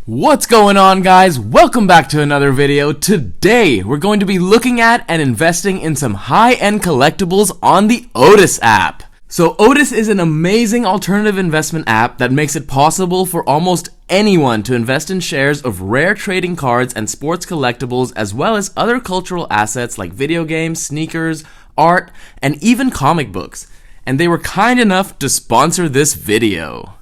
What's going on, guys? Welcome back to another video. Today, we're going to be looking at and investing in some high-end collectibles on the Otis app. So Otis is an amazing alternative investment app that makes it possible for almost anyone to invest in shares of rare trading cards and sports collectibles, as well as other cultural assets like video games, sneakers, art, and even comic books. And they were kind enough to sponsor this video.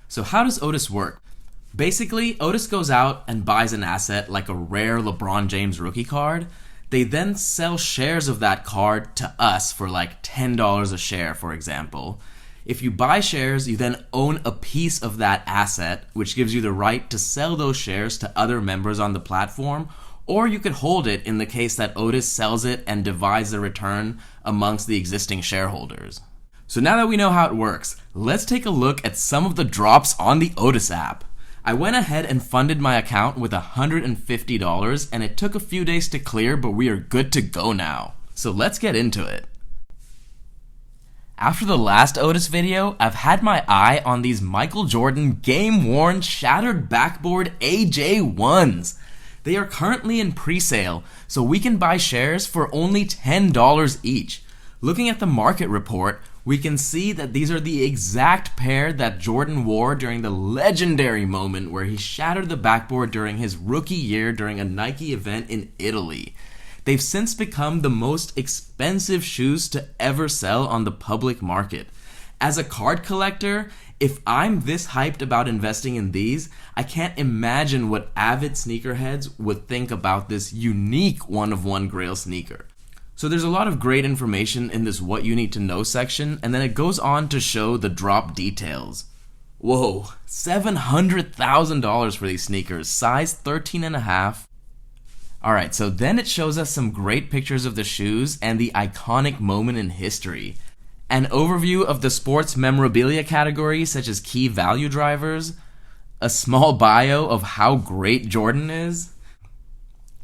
So how does Otis work? Basically, Otis goes out and buys an asset like a rare LeBron James rookie card. They then sell shares of that card to us for like $10 a share, for example. If you buy shares, you then own a piece of that asset, which gives you the right to sell those shares to other members on the platform, or you could hold it in the case that Otis sells it and divides the return amongst the existing shareholders. So now that we know how it works, let's take a look at some of the drops on the Otis app. I went ahead and funded my account with $150, and it took a few days to clear, but we are good to go now. So let's get into it. After the last Otis video, I've had my eye on these Michael Jordan game-worn shattered backboard AJ1s. They are currently in pre-sale, so we can buy shares for only $10 each. Looking at the market report, we can see that these are the exact pair that Jordan wore during the legendary moment where he shattered the backboard during his rookie year during a Nike event in Italy. They've since become the most expensive shoes to ever sell on the public market. As a card collector, if I'm this hyped about investing in these, I can't imagine what avid sneakerheads would think about this unique one-of-one grail sneaker. So there's a lot of great information in this what you need to know section, and then it goes on to show the drop details. Whoa, $700,000 for these sneakers, size 13.5. Alright, so then it shows us some great pictures of the shoes and the iconic moment in history. An overview of the sports memorabilia category, such as key value drivers, a small bio of how great Jordan is,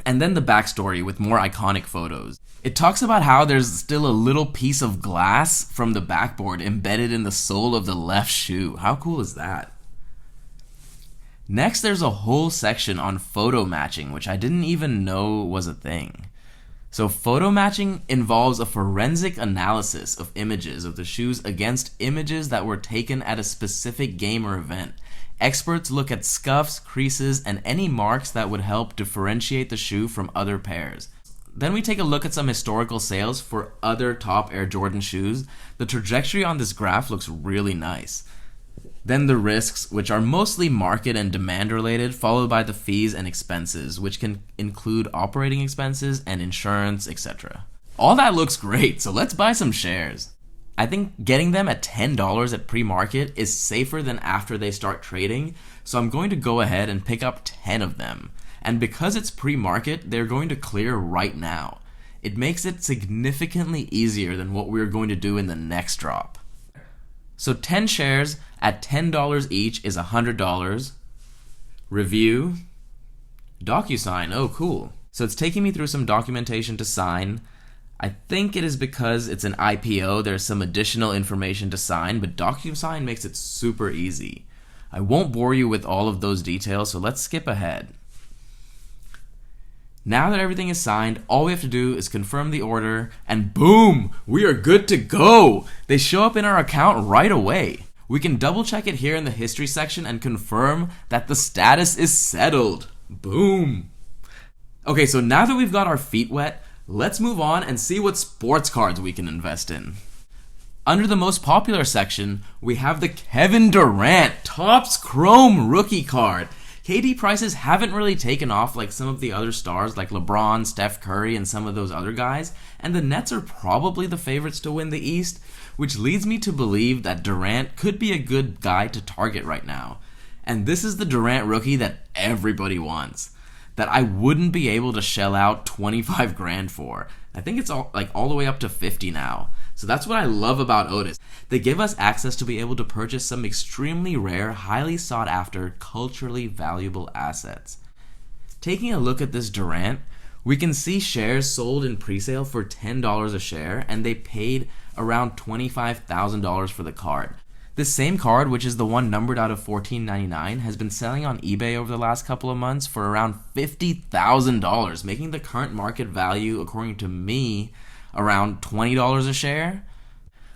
and then the backstory with more iconic photos. It talks about how there's still a little piece of glass from the backboard embedded in the sole of the left shoe. How cool is that? Next, there's a whole section on photo matching, which I didn't even know was a thing. So photo matching involves a forensic analysis of images of the shoes against images that were taken at a specific game or event. Experts look at scuffs, creases, and any marks that would help differentiate the shoe from other pairs. Then we take a look at some historical sales for other top Air Jordan shoes. The trajectory on this graph looks really nice. Then the risks, which are mostly market and demand related, followed by the fees and expenses, which can include operating expenses and insurance, etc. All that looks great, so let's buy some shares. I think getting them at $10 at pre-market is safer than after they start trading, so I'm going to go ahead and pick up 10 of them. And because it's pre-market, they're going to clear right now. It makes it significantly easier than what we're going to do in the next drop. So 10 shares at $10 each is $100. Review. DocuSign. Oh, cool. So it's taking me through some documentation to sign. I think it is because it's an IPO, there's some additional information to sign, but DocuSign makes it super easy. I won't bore you with all of those details, so let's skip ahead. Now that everything is signed, all we have to do is confirm the order, and boom! We are good to go! They show up in our account right away. We can double check it here in the history section and confirm that the status is settled. Boom! Okay, so now that we've got our feet wet, let's move on and see what sports cards we can invest in. Under the most popular section, we have the Kevin Durant Topps Chrome rookie card. KD prices haven't really taken off like some of the other stars like LeBron, Steph Curry, and some of those other guys, and the Nets are probably the favorites to win the East, which leads me to believe that Durant could be a good guy to target right now. And this is the Durant rookie that everybody wants, that I wouldn't be able to shell out 25 grand for. I think it's all the way up to 50 now. So that's what I love about Otis. They give us access to be able to purchase some extremely rare, highly sought after, culturally valuable assets. Taking a look at this Durant, we can see shares sold in presale for $10 a share, and they paid around $25,000 for the card. This same card, which is the one numbered out of $14.99, has been selling on eBay over the last couple of months for around $50,000, making the current market value, according to me, around $20 a share.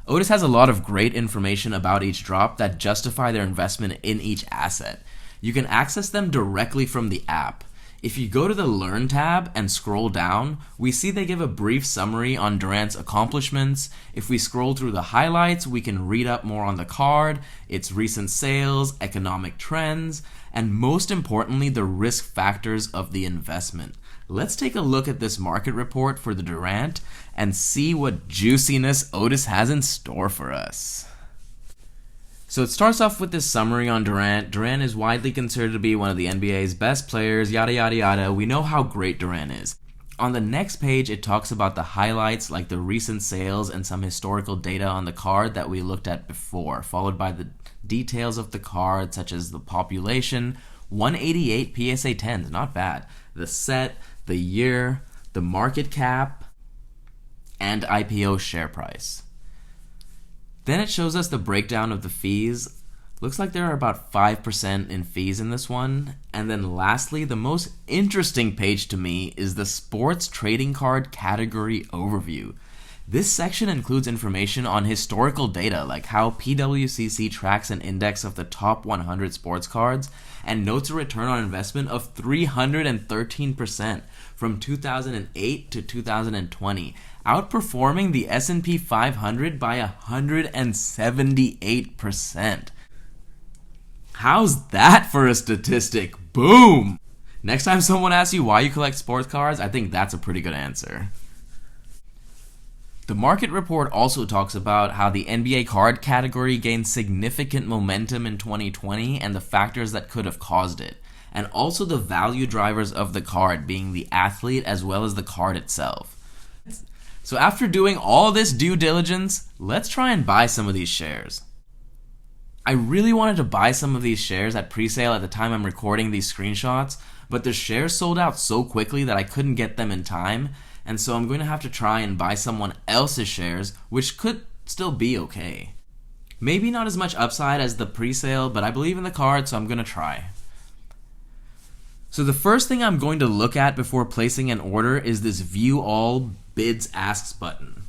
Otis has a lot of great information about each drop that justify their investment in each asset. You can access them directly from the app. If you go to the Learn tab and scroll down, we see they give a brief summary on Durant's accomplishments. If we scroll through the highlights, we can read up more on the card, its recent sales, economic trends, and most importantly, the risk factors of the investment. Let's take a look at this market report for the Durant and see what juiciness Otis has in store for us. So it starts off with this summary on Durant. Durant is widely considered to be one of the NBA's best players, yada yada yada. We know how great Durant is. On the next page, it talks about the highlights like the recent sales and some historical data on the card that we looked at before, followed by the details of the card such as the population, 188 PSA 10s, not bad, the set, the year, the market cap, and IPO share price. Then it shows us the breakdown of the fees. Looks like there are about 5% in fees in this one. And then lastly, the most interesting page to me is the sports trading card category overview. This section includes information on historical data like how PWCC tracks an index of the top 100 sports cards and notes a return on investment of 313% from 2008 to 2020, outperforming the S&P 500 by 178%. How's that for a statistic? Boom! Next time someone asks you why you collect sports cards, I think that's a pretty good answer. The market report also talks about how the NBA card category gained significant momentum in 2020 and the factors that could have caused it, and also the value drivers of the card being the athlete as well as the card itself. So after doing all this due diligence, let's try and buy some of these shares. I really wanted to buy some of these shares at pre-sale at the time I'm recording these screenshots, but the shares sold out so quickly that I couldn't get them in time, and so I'm going to have to try and buy someone else's shares, which could still be okay. Maybe not as much upside as the pre-sale, but I believe in the card, so I'm going to try. So the first thing I'm going to look at before placing an order is this View All Bids Asks button.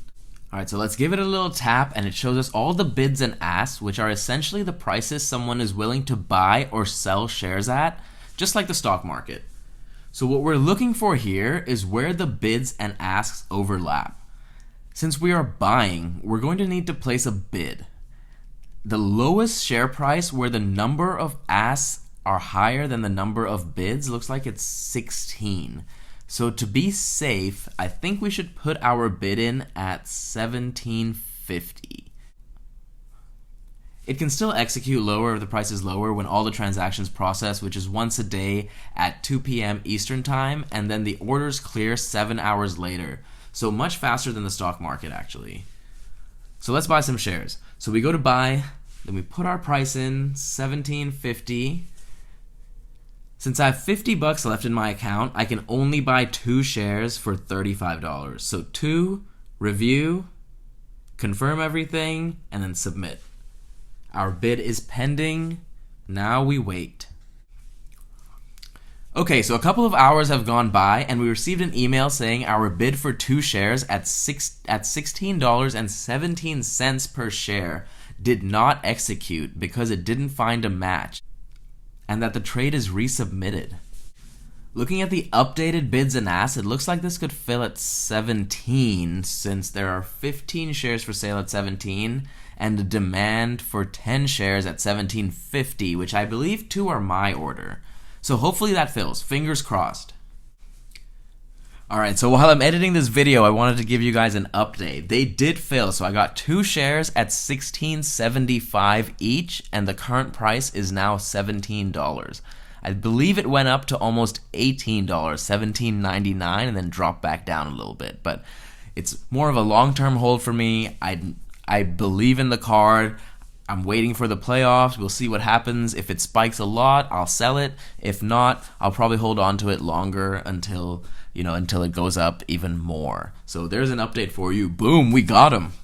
Alright, so let's give it a little tap and it shows us all the bids and asks, which are essentially the prices someone is willing to buy or sell shares at, just like the stock market. So what we're looking for here is where the bids and asks overlap. Since we are buying, we're going to need to place a bid. The lowest share price where the number of asks are higher than the number of bids looks like it's 16. So to be safe, I think we should put our bid in at $17.50. It can still execute lower if the price is lower when all the transactions process, which is once a day at 2 p.m. Eastern Time, and then the orders clear 7 hours later. So much faster than the stock market, actually. So let's buy some shares. So we go to buy, then we put our price in, $17.50. Since I have $50 left in my account, I can only buy 2 shares for $35. So 2, review, confirm everything, and then submit. Our bid is pending. Now we wait. Okay, so a couple of hours have gone by and we received an email saying our bid for 2 shares at $16.17 per share did not execute because it didn't find a match, and that the trade is resubmitted. Looking at the updated bids and asks, it looks like this could fill at 17 since there are 15 shares for sale at 17 and a demand for 10 shares at $17.50, which I believe 2 are my order. So hopefully that fills. Fingers crossed. Alright, so while I'm editing this video, I wanted to give you guys an update. They did fill, so I got 2 shares at $16.75 each, and the current price is now $17. I believe it went up to almost $18, $17.99, and then dropped back down a little bit. But it's more of a long-term hold for me. I believe in the card. I'm waiting for the playoffs. We'll see what happens. If it spikes a lot, I'll sell it. If not, I'll probably hold on to it longer until it goes up even more. So there's an update for you. Boom, we got them.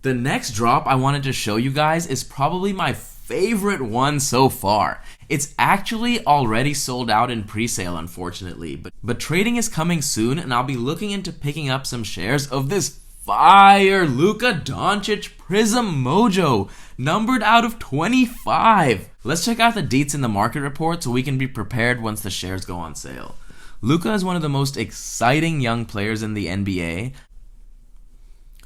The next drop I wanted to show you guys is probably my favorite one so far. It's actually already sold out in presale, unfortunately, but trading is coming soon, and I'll be looking into picking up some shares of this fire Luka Doncic Prism Mojo, numbered out of 25. Let's check out the deets in the market report so we can be prepared once the shares go on sale. Luka is one of the most exciting young players in the NBA.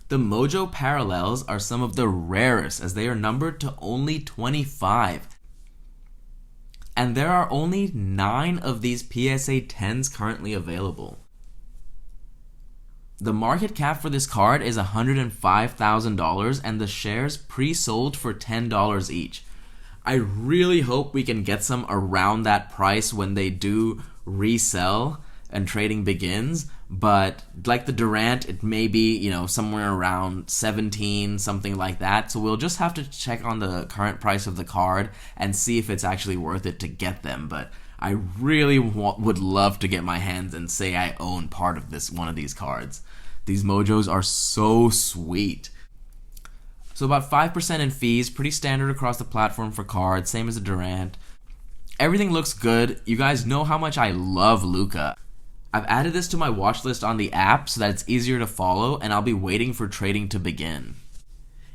The Mojo parallels are some of the rarest, as they are numbered to only 25. And there are only 9 of these PSA 10s currently available. The market cap for this card is $105,000, and the shares pre-sold for $10 each. I really hope we can get some around that price when they do resell and trading begins, but like the Durant, it may be, somewhere around 17, something like that. So we'll just have to check on the current price of the card and see if it's actually worth it to get them. But I really would love to get my hands and say I own part of one of these cards. These Mojos are so sweet. So about 5% in fees, pretty standard across the platform for cards, same as the Durant. Everything looks good. You guys know how much I love Luka. I've added this to my watch list on the app so that it's easier to follow, and I'll be waiting for trading to begin.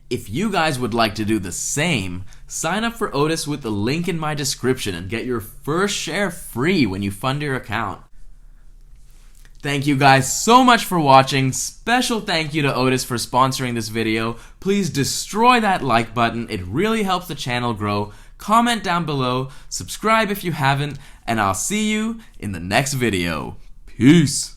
If you guys would like to do the same, sign up for Otis with the link in my description and get your first share free when you fund your account. Thank you guys so much for watching. Special thank you to Otis for sponsoring this video. Please destroy that like button. It really helps the channel grow. Comment down below, subscribe if you haven't, and I'll see you in the next video. Peace.